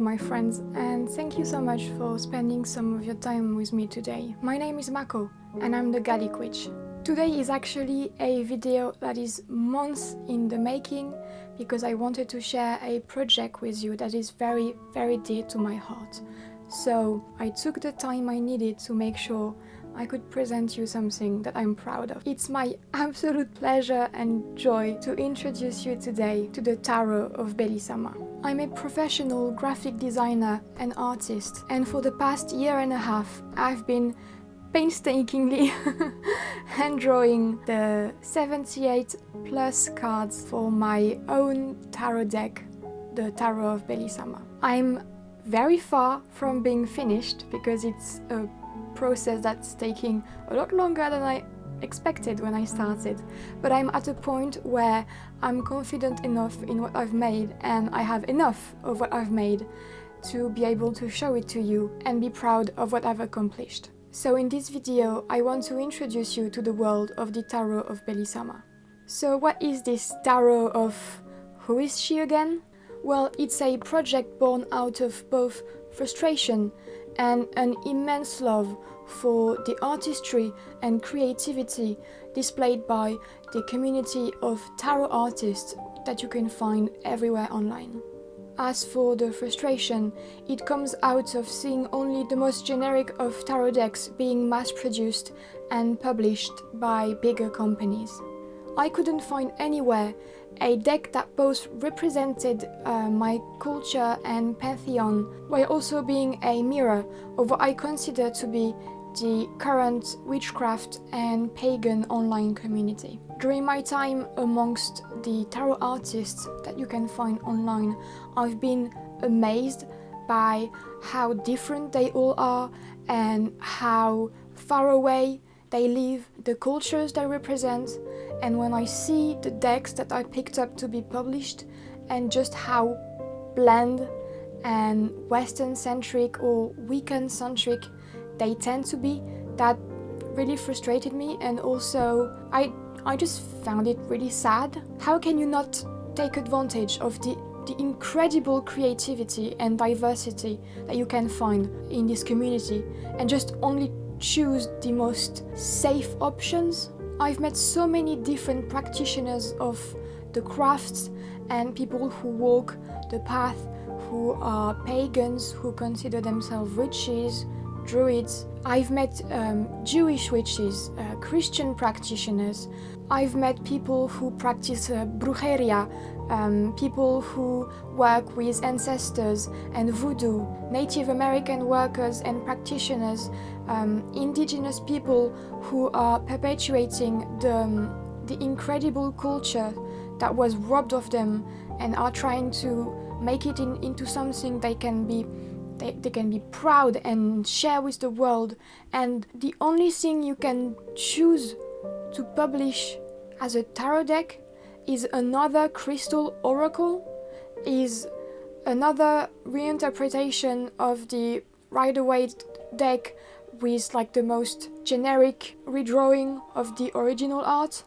Hello my friends, and thank you so much for spending some of your time with me today. My name is Mako, and I'm the Gallic witch. Today is actually a video that is months in the making because I wanted to share a project with you that is very, very dear to my heart. So I took the time I needed to make sure I could present you something that I'm proud of. It's my absolute pleasure and joy to introduce you today to the Tarot of Belisama. I'm a professional graphic designer and artist, and for the past year and a half I've been painstakingly hand drawing the 78 plus cards for my own tarot deck, the Tarot of Belisama. I'm very far from being finished because it's a process that's taking a lot longer than I expected when I started, but I'm at a point where I'm confident enough in what I've made, and I have enough of what I've made to be able to show it to you and be proud of what I've accomplished. So in this video I want to introduce you to the world of the Tarot of Belisama. So what is this Tarot of who is she again? Well, it's a project born out of both frustration and an immense love for the artistry and creativity displayed by the community of tarot artists that you can find everywhere online. As for the frustration, it comes out of seeing only the most generic of tarot decks being mass-produced and published by bigger companies. I couldn't find anywhere a deck that both represented my culture and pantheon while also being a mirror of what I consider to be the current witchcraft and pagan online community. During my time amongst the tarot artists that you can find online, I've been amazed by how different they all are and how far away they live, the cultures they represent, and when I see the decks that I picked up to be published and just how bland and Western-centric or weekend-centric they tend to be, that really frustrated me, and also I just found it really sad. How can you not take advantage of the incredible creativity and diversity that you can find in this community and just only choose the most safe options? I've met so many different practitioners of the crafts and people who walk the path, who are pagans, who consider themselves witches, druids. I've met Jewish witches, Christian practitioners. I've met people who practice brujeria, people who work with ancestors and voodoo, Native American workers and practitioners, indigenous people who are perpetuating the incredible culture that was robbed of them and are trying to make it into something they can be proud and share with the world. And the only thing you can choose to publish as a tarot deck is another crystal oracle, is another reinterpretation of the Rider-Waite deck with like the most generic redrawing of the original art.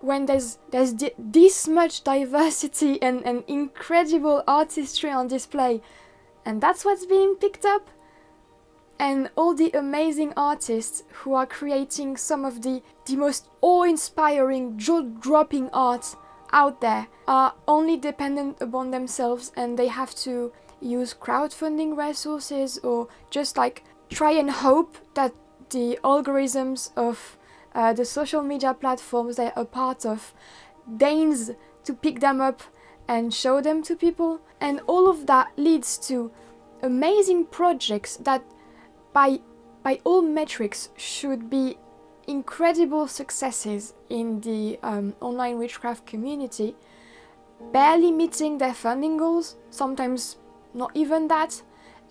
When there's this much diversity and incredible artistry on display, and that's what's being picked up, and all the amazing artists who are creating some of the most awe-inspiring, jaw-dropping art out there are only dependent upon themselves, and they have to use crowdfunding resources or just like try and hope that the algorithms of the social media platforms they're a part of deigns to pick them up and show them to people. And all of that leads to amazing projects that by all metrics should be incredible successes in the online witchcraft community, barely meeting their funding goals, sometimes not even that,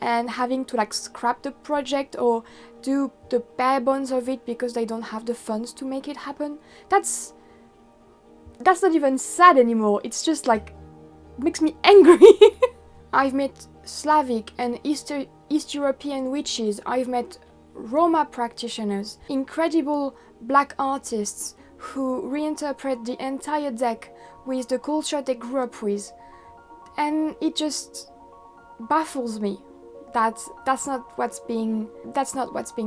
and having to like scrap the project or do the bare bones of it because they don't have the funds to make it happen. That's not even sad anymore, it's just like makes me angry. I've met Slavic and East European witches, I've met Roma practitioners, incredible black artists who reinterpret the entire deck with the culture they grew up with. And it just baffles me that that's not what's being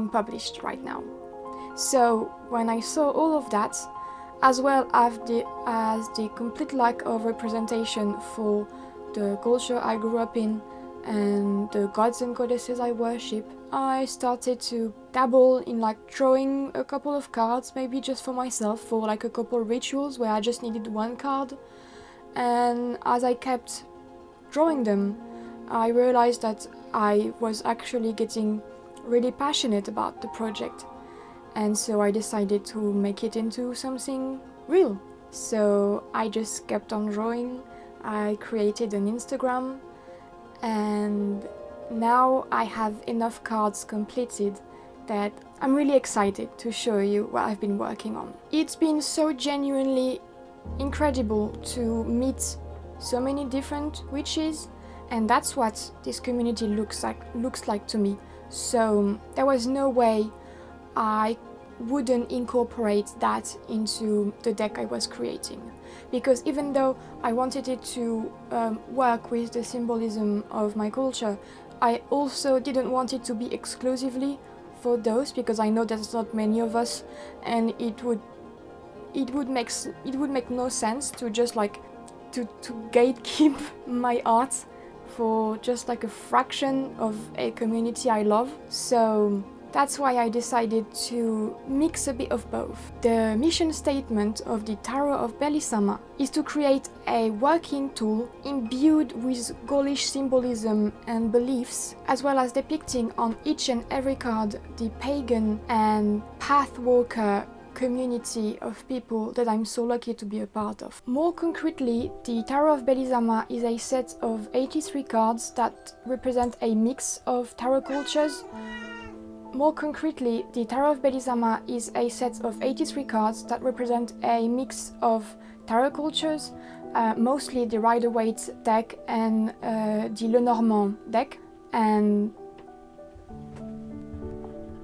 published right now. So when I saw all of that, as well as the complete lack of representation for the culture I grew up in and the gods and goddesses I worship, I started to dabble in like drawing a couple of cards, maybe just for myself, for like a couple rituals where I just needed one card. And as I kept drawing them, I realized that I was actually getting really passionate about the project. And so I decided to make it into something real. So I just kept on drawing. I created an Instagram, and now I have enough cards completed that I'm really excited to show you what I've been working on. It's been so genuinely incredible to meet so many different witches, and that's what this community looks like to me. So there was no way I wouldn't incorporate that into the deck I was creating, because even though I wanted it to work with the symbolism of my culture, I also didn't want it to be exclusively for those, because I know there's not many of us, and it would make no sense to just like to gatekeep my art for just like a fraction of a community I love. So that's why I decided to mix a bit of both. The mission statement of the Tarot of Belisama is to create a working tool imbued with Gaulish symbolism and beliefs, as well as depicting on each and every card the pagan and pathwalker community of people that I'm so lucky to be a part of. More concretely, the Tarot of Belisama is a set of 83 cards that represent a mix of tarot cultures. More concretely, the Tarot of Belisama is a set of 83 cards that represent a mix of tarot cultures, mostly the Rider-Waite deck and the Lenormand deck. And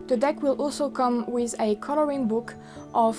the deck will also come with a coloring book of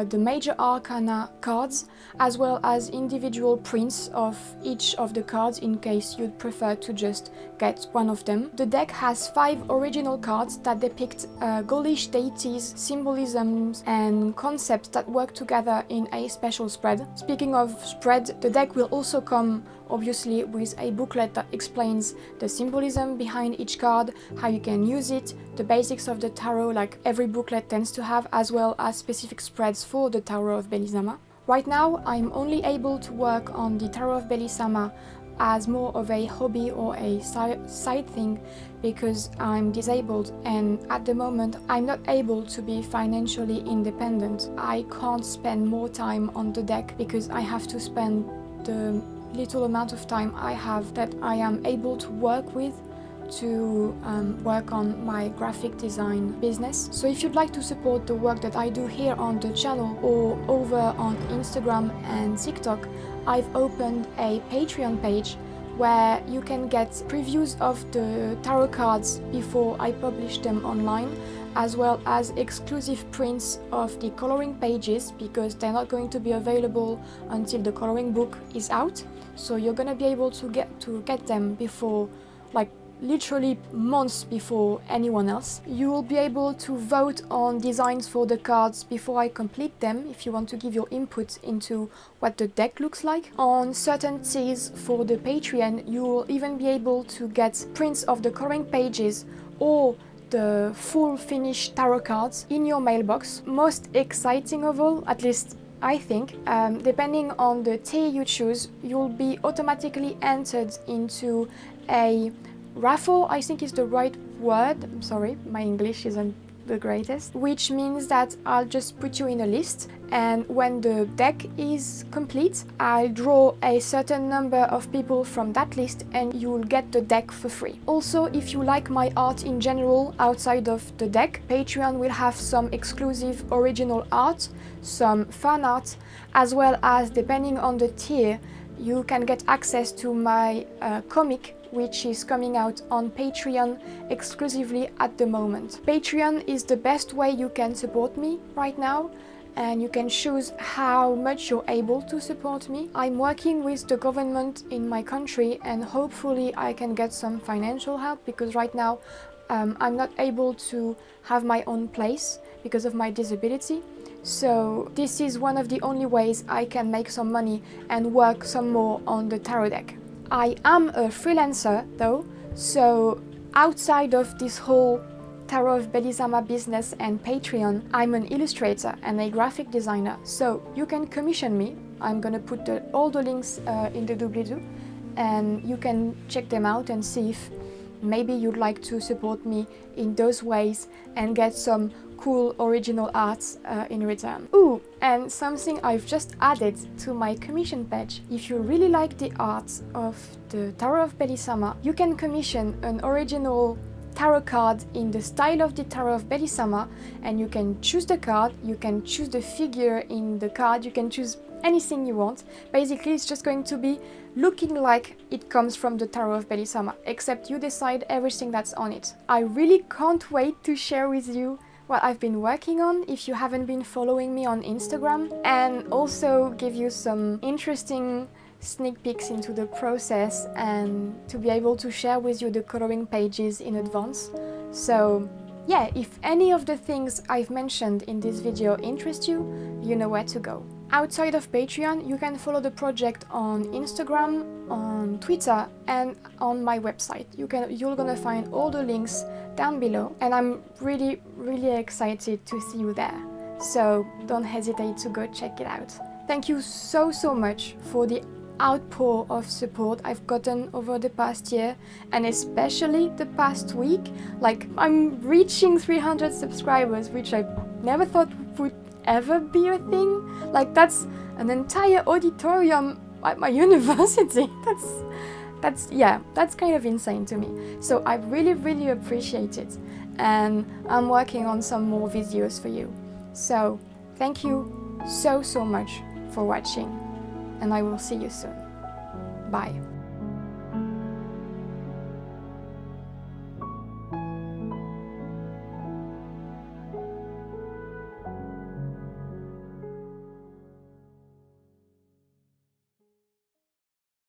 the major arcana cards, as well as individual prints of each of the cards in case you'd prefer to just get one of them. The deck has 5 original cards that depict Gaulish deities, symbolisms and concepts that work together in a special spread. Speaking of spread, the deck will also come obviously with a booklet that explains the symbolism behind each card, how you can use it, the basics of the tarot like every booklet tends to have, as well as specific spreads for the Tarot of Belisama. Right now I'm only able to work on the Tarot of Belisama as more of a hobby or a side thing because I'm disabled, and at the moment I'm not able to be financially independent. I can't spend more time on the deck because I have to spend the little amount of time I have that I am able to work with to work on my graphic design business. So if you'd like to support the work that I do here on the channel or over on Instagram and TikTok, I've opened a Patreon page where you can get previews of the tarot cards before I publish them online, as well as exclusive prints of the coloring pages because they're not going to be available until the coloring book is out. So you're gonna be able to get them before, like literally months before anyone else. You will be able to vote on designs for the cards before I complete them if you want to give your input into what the deck looks like. On certain tiers for the Patreon, you will even be able to get prints of the coloring pages or the full finished tarot cards in your mailbox. Most exciting of all, at least I think, depending on the tier you choose, you'll be automatically entered into a raffle, I think is the right word. I'm sorry, my English isn't the greatest. Which means that I'll just put you in a list, and when the deck is complete, I'll draw a certain number of people from that list and you'll get the deck for free. Also, if you like my art in general outside of the deck, Patreon will have some exclusive original art, some fan art, as well as, depending on the tier, you can get access to my comic, which is coming out on Patreon exclusively at the moment. Patreon is the best way you can support me right now, and you can choose how much you're able to support me. I'm working with the government in my country, and hopefully I can get some financial help, because right now I'm not able to have my own place because of my disability. So this is one of the only ways I can make some money and work some more on the tarot deck. I am a freelancer though, so outside of this whole Tarot of Belisama business and Patreon, I'm an illustrator and a graphic designer, so you can commission me. I'm gonna put all the links in the doobly-doo, and you can check them out and see if maybe you'd like to support me in those ways and get some cool original arts in return. Ooh, and something I've just added to my commission page. If you really like the art of the Tarot of Belisama, you can commission an original tarot card in the style of the Tarot of Belisama, and you can choose the card, you can choose the figure in the card, you can choose anything you want. Basically, it's just going to be looking like it comes from the Tarot of Belisama, except you decide everything that's on it. I really can't wait to share with you what I've been working on if you haven't been following me on Instagram, and also give you some interesting sneak peeks into the process and to be able to share with you the coloring pages in advance. So yeah, if any of the things I've mentioned in this video interest you, you know where to go. Outside of Patreon, you can follow the project on Instagram, on Twitter, and on my website. You're gonna find all the links down below, and I'm really excited to see you there. So don't hesitate to go check it out. Thank you so much for the outpour of support I've gotten over the past year, and especially the past week. Like, I'm reaching 300 subscribers, which I never thought would ever be a thing. Like, that's an entire auditorium at my university. That's kind of insane to me. So I really appreciate it, and I'm working on some more videos for you. So thank you so much for watching, and I will see you soon. Bye.